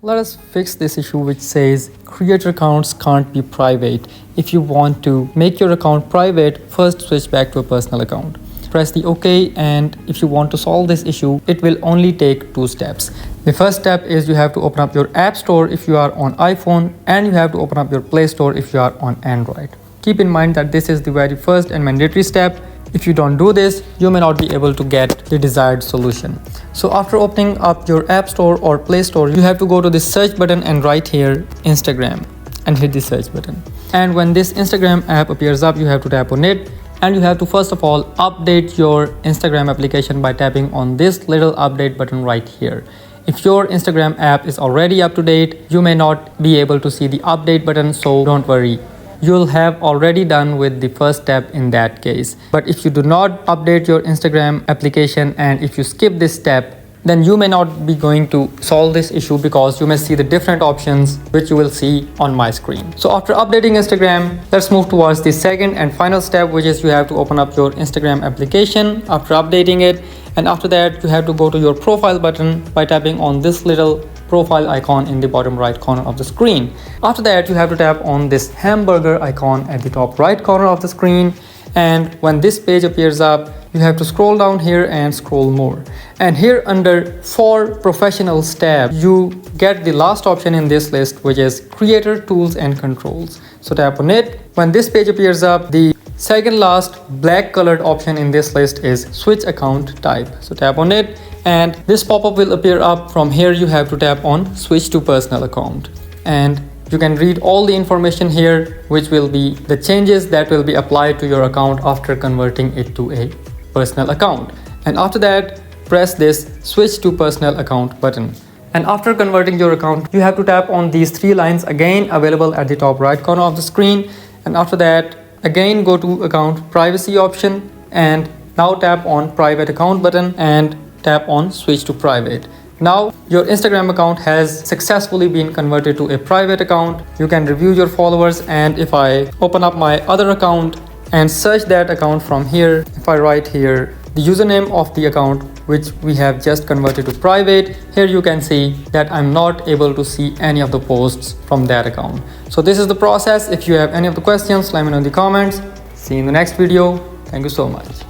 Let us fix this issue which says creator accounts can't be private. If you want to make your account private, first switch back to a personal account. Press the OK, and if you want to solve this issue, it will only take 2 steps. The first step is you have to open up your App Store if you are on iPhone, and you have to open up your Play Store if you are on Android. Keep in mind that this is the very first and mandatory step. If you don't do this, you may not be able to get the desired solution. So after opening up your App Store or Play Store, you have to go to the search button and write here Instagram and hit the search button. And when this Instagram app appears up, you have to tap on it, and you have to first of all update your Instagram application by tapping on this little update button right here. If your Instagram app is already up to date, you may not be able to see the update button, so don't worry. You'll have already done with the first step in that case. But if you do not update your Instagram application and if you skip this step, then you may not be going to solve this issue because you may see the different options which you will see on my screen. So after updating Instagram, let's move towards the second and final step, which is you have to open up your Instagram application after updating it. And after that, you have to go to your profile button by tapping on this little profile icon in the bottom right corner of the screen. After that, you have to tap on this hamburger icon at the top right corner of the screen. And when this page appears up, you have to scroll down here and scroll more. And here under For Professionals tab, you get the last option in this list, which is Creator Tools and Controls. So tap on it. When this page appears up, the second last black colored option in this list is Switch Account Type. So tap on it, and this pop-up will appear up. From here, you have to tap on Switch to Personal Account. And you can read all the information here, which will be the changes that will be applied to your account after converting it to a personal account. And after that, press this Switch to Personal Account button. And after converting your account, you have to tap on these 3 lines again available at the top right corner of the screen. And after that, again go to Account Privacy option, and now tap on Private Account button and tap on Switch to Private. Now your Instagram account has successfully been converted to a private account. You can review your followers, and if I open up my other account and search that account from here, if I write here the username of the account which we have just converted to private, here you can see that I'm not able to see any of the posts from that account. So this is the process. If you have any of the questions, let me know in the comments. See you in the next video. Thank you so much.